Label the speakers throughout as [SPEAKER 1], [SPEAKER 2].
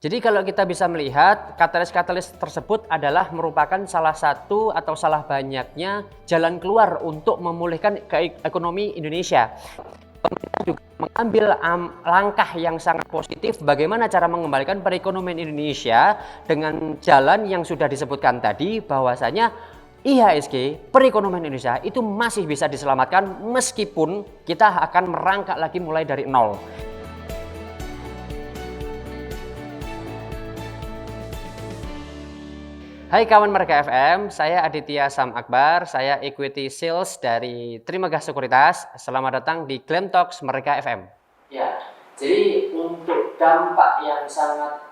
[SPEAKER 1] Jadi kalau kita bisa melihat katalis-katalis tersebut adalah merupakan salah satu atau salah banyaknya jalan keluar untuk memulihkan ekonomi Indonesia. Pemerintah juga mengambil langkah yang sangat positif bagaimana cara mengembalikan perekonomian Indonesia dengan jalan yang sudah disebutkan tadi, bahwasanya IHSG perekonomian Indonesia itu masih bisa diselamatkan meskipun kita akan merangkak lagi mulai dari nol. Hai kawan Mereka FM, saya Aditya Sam Akbar, saya Equity Sales dari Trimegah Sekuritas. Selamat datang di Glam Talks Mereka FM. Ya, jadi untuk dampak yang sangat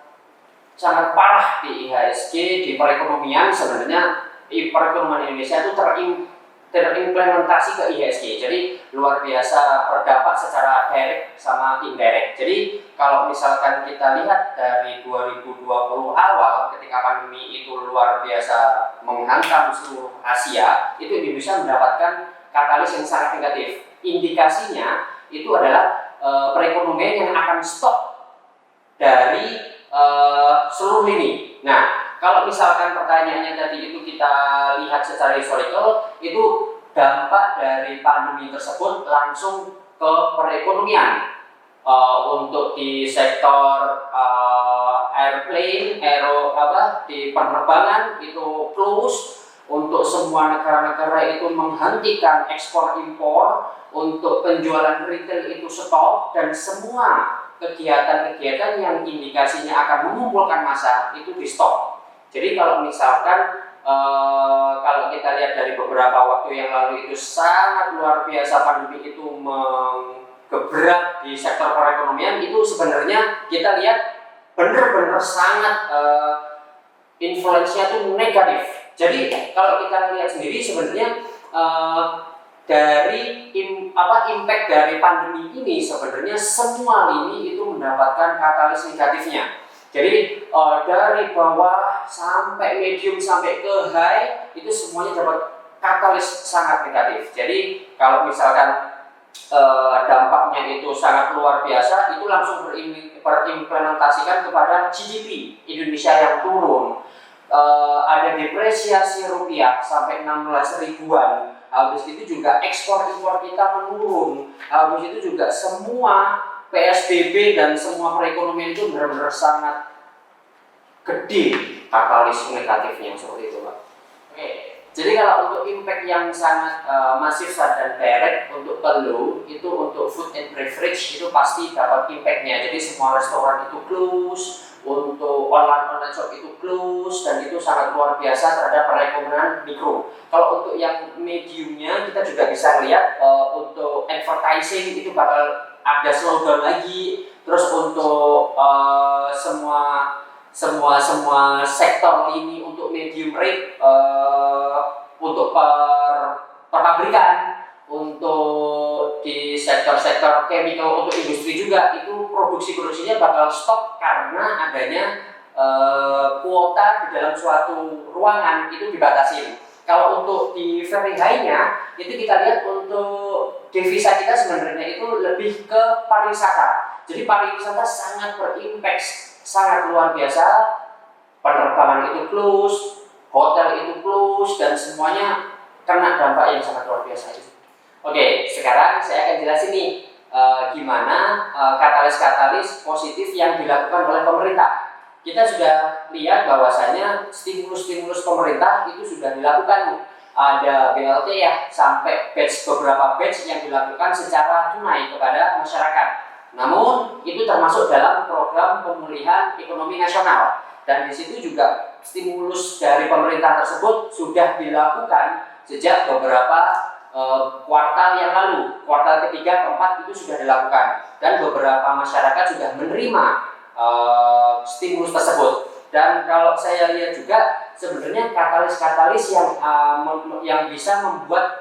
[SPEAKER 1] parah di IHSG, di perekonomian, sebenarnya perekonomian Indonesia itu terimplementasi ke IHSG. Jadi luar biasa berdampak secara direct sama indirect. Jadi kalau misalkan kita lihat dari 2020 awal ketika pandemi itu luar biasa menghantam seluruh Asia, itu Indonesia mendapatkan katalis yang sangat negatif. Indikasinya itu adalah perekonomian yang akan stop dari seluruh lini. Nah, kalau misalkan pertanyaannya tadi itu kita lihat secara historical, itu dampak dari pandemi tersebut langsung ke perekonomian. Untuk di sektor airplane, di penerbangan itu close. Untuk semua negara-negara itu menghentikan ekspor impor, untuk penjualan retail itu stop, dan semua kegiatan-kegiatan yang indikasinya akan mengumpulkan massa itu di stop. Jadi kalau misalkan kalau kita lihat dari beberapa waktu yang lalu itu sangat luar biasa pandemi itu menggebrak di sektor perekonomian, itu sebenarnya kita lihat benar-benar sangat influence-nya itu negatif. Jadi kalau kita lihat sendiri sebenarnya dari impact dari pandemi ini sebenarnya semua lini itu mendapatkan katalis negatifnya. Jadi dari bawah sampai medium sampai ke high itu semuanya dapat katalis sangat negatif. Jadi kalau misalkan dampaknya itu sangat luar biasa, itu langsung berimplementasikan kepada GDP Indonesia yang turun. Ada depresiasi rupiah sampai 16 ribuan. Habis itu juga ekspor impor kita menurun. Habis itu juga semua PSBB dan semua perekonomian itu benar-benar sangat gede katalis negatifnya seperti itu, Pak. Oke. Jadi kalau untuk impact yang sangat masif dan direct untuk low itu untuk food and beverage itu pasti dapat impactnya. Jadi semua restoran itu close, untuk online shop itu close, dan itu sangat luar biasa terhadap perekonomian mikro. Kalau untuk yang mediumnya kita juga bisa lihat untuk advertising itu bakal ada slowdown lagi. Terus untuk semua sektor ini untuk medium rate, untuk perpabrikan, untuk di sektor-sektor chemical, untuk industri juga itu produksinya bakal stop karena adanya kuota di dalam suatu ruangan itu dibatasi. Kalau untuk di very high-nya itu kita lihat untuk devisa kita sebenarnya itu lebih ke pariwisata. Jadi pariwisata sangat berimpact, sangat luar biasa. Penerbangan itu close, hotel itu close, dan semuanya kena dampak yang sangat luar biasa itu. Oke, sekarang saya akan jelasin nih gimana katalis-katalis positif yang dilakukan oleh pemerintah. Kita sudah lihat bahwasanya stimulus pemerintah itu sudah dilakukan. Ada BLT ya, sampai beberapa batch yang dilakukan secara tunai kepada masyarakat. Namun itu termasuk dalam program pemulihan ekonomi nasional, dan di situ juga stimulus dari pemerintah tersebut sudah dilakukan sejak beberapa kuartal yang lalu. Kuartal ketiga, keempat itu sudah dilakukan, dan beberapa masyarakat sudah menerima stimulus tersebut. Dan kalau saya lihat juga sebenarnya katalis-katalis yang bisa membuat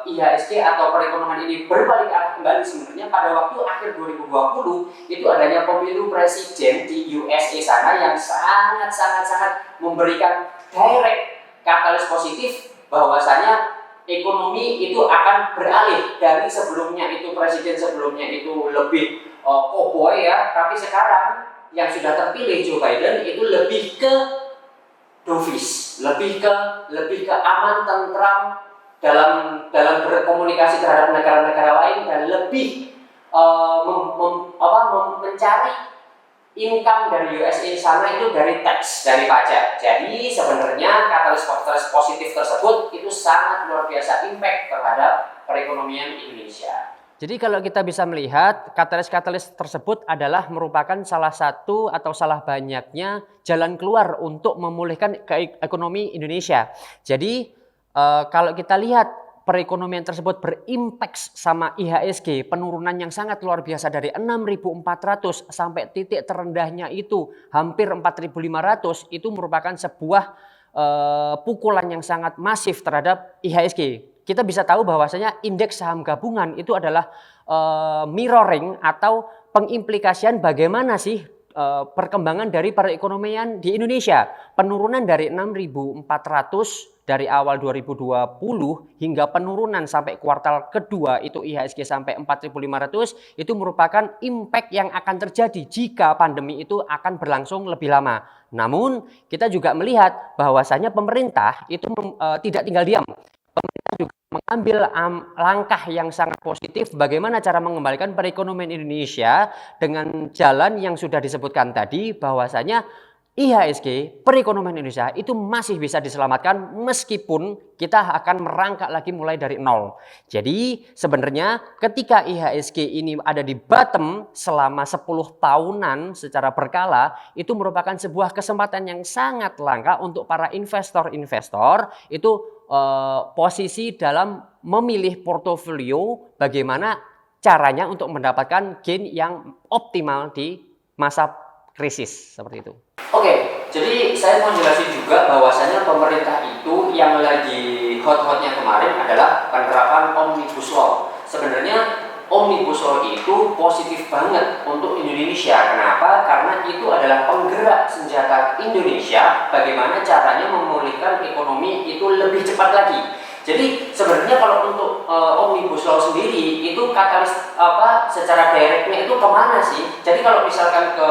[SPEAKER 1] IHSG atau perekonomian ini berbalik arah kembali sebenarnya pada waktu akhir 2020 itu adanya pemilu presiden di USA sana yang sangat memberikan direct katalis positif bahwasanya ekonomi itu akan beralih dari sebelumnya itu presiden sebelumnya itu lebih cowboy ya, tapi sekarang yang sudah terpilih Joe Biden itu lebih ke dovish, lebih ke aman, tentram dalam berkomunikasi terhadap negara-negara lain, dan lebih mencari income dari USA sana itu dari tax, dari pajak. Jadi sebenarnya katalis positif tersebut itu sangat luar biasa impact terhadap perekonomian Indonesia. Jadi kalau kita bisa melihat, katalis-katalis tersebut adalah merupakan salah satu atau salah banyaknya jalan keluar untuk memulihkan ekonomi Indonesia. Jadi kalau kita lihat perekonomian tersebut berimpact sama IHSG, penurunan yang sangat luar biasa dari 6.400 sampai titik terendahnya itu hampir 4.500, itu merupakan sebuah pukulan yang sangat masif terhadap IHSG. Kita bisa tahu bahwasanya indeks saham gabungan itu adalah mirroring atau pengimplikasian bagaimana sih perkembangan dari perekonomian di Indonesia. Penurunan dari 6.400 dari awal 2020 hingga penurunan sampai kuartal kedua itu IHSG sampai 4.500, itu merupakan impact yang akan terjadi jika pandemi itu akan berlangsung lebih lama. Namun kita juga melihat bahwasanya pemerintah itu tidak tinggal diam. Pemerintah juga mengambil langkah yang sangat positif bagaimana cara mengembalikan perekonomian Indonesia dengan jalan yang sudah disebutkan tadi, bahwasanya IHSG perekonomian Indonesia itu masih bisa diselamatkan meskipun kita akan merangkak lagi mulai dari nol. Jadi sebenarnya ketika IHSG ini ada di bottom selama 10 tahunan secara berkala, itu merupakan sebuah kesempatan yang sangat langka untuk para investor-investor itu posisi dalam memilih portofolio bagaimana caranya untuk mendapatkan gain yang optimal di masa krisis seperti itu. Oke, jadi saya mau jelasin juga bahwasanya pemerintah itu yang lagi hot-hotnya kemarin adalah penerapan Omnibus Law. Sebenarnya Omnibus Law itu positif banget untuk Indonesia. Kenapa? Karena itu adalah penggerak senjata Indonesia bagaimana caranya memulihkan ekonomi itu lebih cepat lagi. Jadi sebenarnya kalau untuk Omnibus Law sendiri itu katalis secara directnya itu kemana sih? Jadi kalau misalkan ke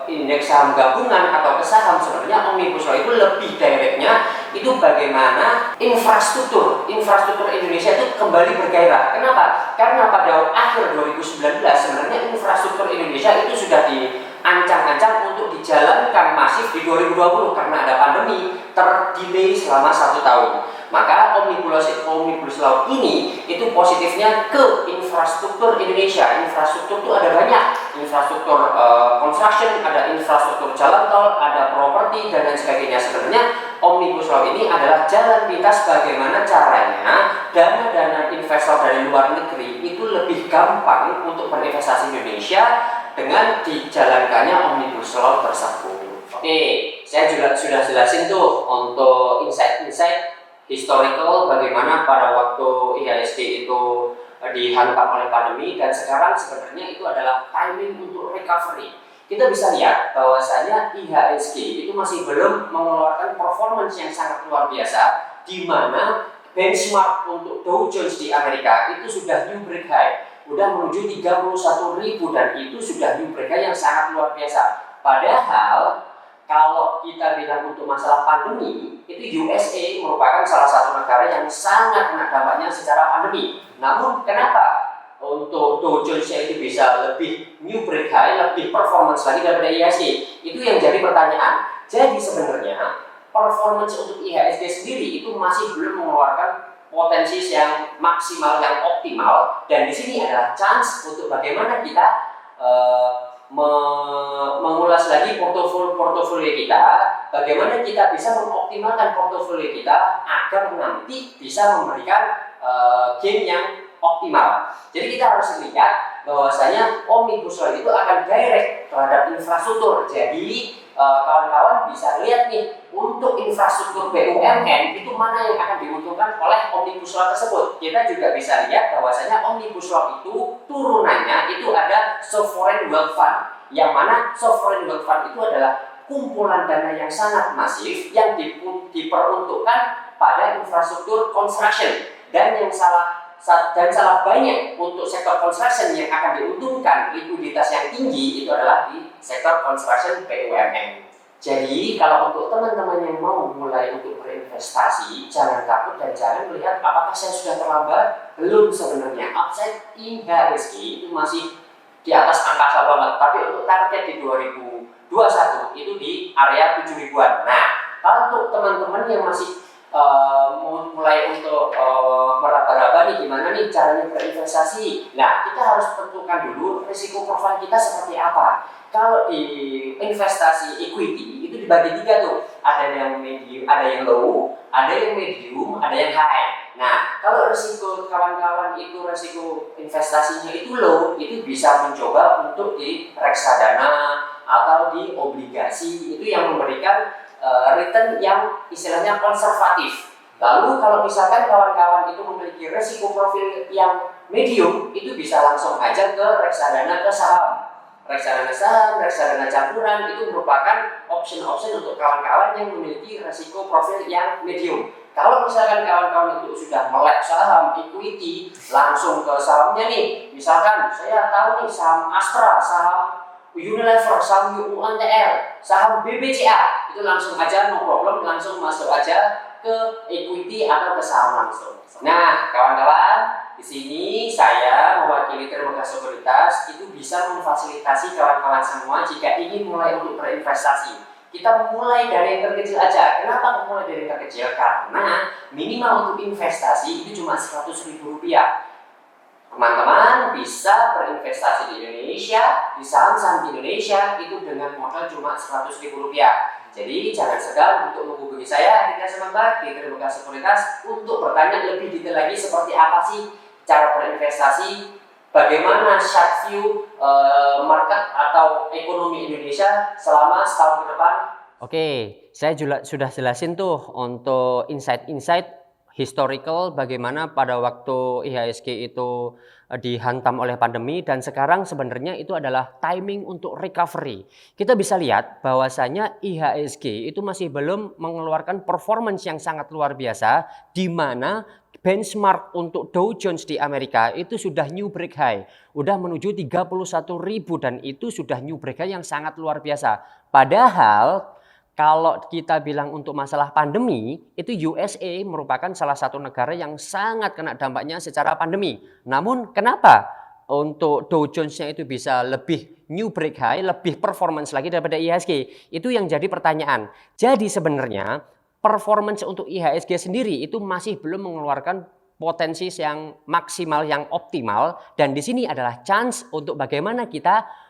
[SPEAKER 1] indeks saham gabungan atau ke saham, sebenarnya Omnibus Law itu lebih directnya itu bagaimana infrastruktur Indonesia itu kembali bergairah. Kenapa? Karena pada akhir 2019 sebenarnya infrastruktur Indonesia itu sudah diancang-ancang untuk dijalankan masif di 2020 karena ada pandemi, terdelay selama 1 tahun. Maka Omnibus Law ini itu positifnya ke infrastruktur Indonesia. Infrastruktur itu ada banyak, infrastruktur construction, ada infrastruktur jalan tol, ada properti dan lain sebagainya. Sebenarnya Omnibus Law ini adalah jalan pintas bagaimana caranya dana-dana investor dari luar negeri itu lebih gampang untuk berinvestasi di Indonesia dengan dijalankannya Omnibus Law tersebut. Oke, saya juga sudah jelasin tuh untuk insight-insight historical bagaimana pada waktu IHSG itu dihantam oleh pandemi, dan sekarang sebenarnya itu adalah timing untuk recovery. Kita bisa lihat bahwasanya IHSG itu masih belum mengeluarkan performance yang sangat luar biasa, di mana benchmark untuk Dow Jones di Amerika itu sudah new break high, sudah menuju 31.000, dan itu sudah new break high yang sangat luar biasa. Padahal kalau kita bilang untuk masalah pandemi, itu USA merupakan salah satu negara yang sangat kena dampaknya secara pandemi. Namun kenapa untuk Dow Jones itu bisa lebih new break high, lebih performance lagi daripada IHSG? Itu yang jadi pertanyaan. Jadi sebenarnya performance untuk IHSG sendiri itu masih belum mengeluarkan potensi yang maksimal, yang optimal, dan di sini adalah chance untuk bagaimana kita mengulas lagi portofolio kita, bagaimana kita bisa mengoptimalkan portofolio kita agar nanti bisa memberikan gain yang optimal. Jadi kita harus lihat bahwasanya Omnibus Law itu akan direct terhadap infrastruktur. Jadi kawan-kawan bisa lihat nih, untuk infrastruktur BUMN itu mana yang akan diuntungkan oleh Omnibus Law tersebut. Kita juga bisa lihat bahwasanya Omnibus Law itu turunannya itu ada Sovereign Wealth Fund, yang mana Sovereign Wealth Fund itu adalah kumpulan dana yang sangat masif yang diperuntukkan pada infrastruktur construction. Dan yang salah dan salah banyak untuk sektor construction yang akan diuntungkan likuiditas yang tinggi itu adalah di sektor construction BUMN. Jadi kalau untuk teman-teman yang mau mulai untuk berinvestasi, jangan takut dan jangan melihat apakah saya sudah terlambat. Belum sebenarnya. Upside IHSG itu masih di atas angkasa banget. Tapi untuk target di 2021 itu di area 7 ribuan. Nah, kalau untuk teman-teman yang masih mulai untuk meraba-raba nih gimana nih caranya berinvestasi. Nah, kita harus tentukan dulu risiko profil kita seperti apa. Kalau di investasi equity itu dibagi 3 tuh, ada yang medium, ada yang low, ada yang medium, ada yang high. Nah, kalau risiko kawan-kawan itu risiko investasinya itu low, itu bisa mencoba untuk di reksadana atau di obligasi, itu yang memberikan return yang istilahnya konservatif. Lalu kalau misalkan kawan-kawan itu memiliki risiko profil yang medium, itu bisa langsung aja ke reksadana, ke saham. Reksadana saham, reksadana campuran itu merupakan option-option untuk kawan-kawan yang memiliki risiko profil yang medium. Kalau misalkan kawan-kawan itu sudah melek saham, equity, langsung ke sahamnya nih. Misalkan saya tahu nih saham Astra, saham Unilever, saham UNTR, saham BBCA, itu langsung aja no problem, langsung masuk aja ke equity atau ke saham langsung. Nah, kawan-kawan, di sini saya mewakili Trimegah Sekuritas itu bisa memfasilitasi kawan-kawan semua jika ingin mulai untuk berinvestasi. Kita mulai dari yang terkecil aja. Kenapa mulai dari yang terkecil? Karena minimal untuk investasi itu cuma Rp100.000. Teman-teman bisa berinvestasi di Indonesia, di saham-saham di Indonesia itu dengan modal cuma Rp100.000. Jadi jangan segan untuk menghubungi saya Aditya Samagbar di Trimegah Sekuritas untuk bertanya lebih detail lagi seperti apa sih cara berinvestasi, bagaimana short view market atau ekonomi Indonesia selama setahun ke depan. Oke, saya juga sudah jelasin tuh untuk insight-insight historical bagaimana pada waktu IHSG itu dihantam oleh pandemi dan sekarang sebenarnya itu adalah timing untuk recovery. Kita bisa lihat bahwasanya IHSG itu masih belum mengeluarkan performance yang sangat luar biasa di mana benchmark untuk Dow Jones di Amerika itu sudah new break high, udah menuju 31.000 dan itu sudah new break high yang sangat luar biasa. Padahal kalau kita bilang untuk masalah pandemi, itu USA merupakan salah satu negara yang sangat kena dampaknya secara pandemi. Namun kenapa untuk Dow Jones-nya itu bisa lebih new break high, lebih performance lagi daripada IHSG? Itu yang jadi pertanyaan. Jadi sebenarnya performance untuk IHSG sendiri itu masih belum mengeluarkan potensi yang maksimal, yang optimal. Dan di sini adalah chance untuk bagaimana kita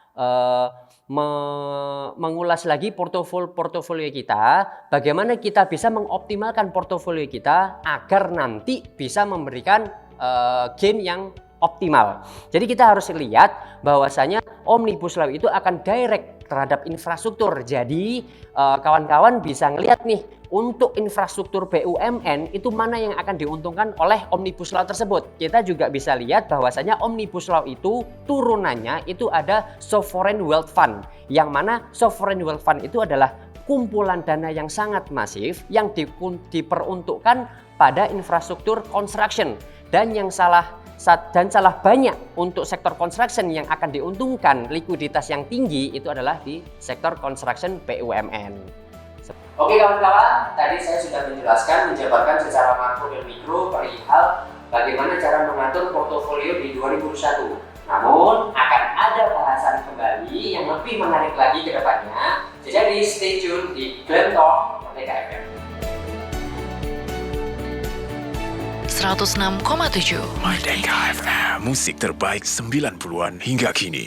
[SPEAKER 1] mengulas lagi portofolio kita, bagaimana kita bisa mengoptimalkan portofolio kita agar nanti bisa memberikan gain yang optimal. Jadi kita harus lihat bahwasanya Omnibus Law itu akan direct terhadap infrastruktur. Jadi kawan-kawan bisa ngelihat nih untuk infrastruktur BUMN itu mana yang akan diuntungkan oleh Omnibus Law tersebut. Kita juga bisa lihat bahwasanya Omnibus Law itu turunannya itu ada Sovereign Wealth Fund. Yang mana Sovereign Wealth Fund itu adalah kumpulan dana yang sangat masif yang diperuntukkan pada infrastruktur construction. Dan yang salah banyak untuk sektor construction yang akan diuntungkan likuiditas yang tinggi itu adalah di sektor construction BUMN. Oke kawan-kawan, tadi saya sudah menjabarkan secara makro dan mikro perihal bagaimana cara mengatur portofolio di 2021. Namun akan ada bahasan kembali yang lebih menarik lagi ke depannya. Jadi stay tune di Glam Talk Merdeka FM.
[SPEAKER 2] 106,7 Merdeka FM, musik terbaik 90-an hingga kini.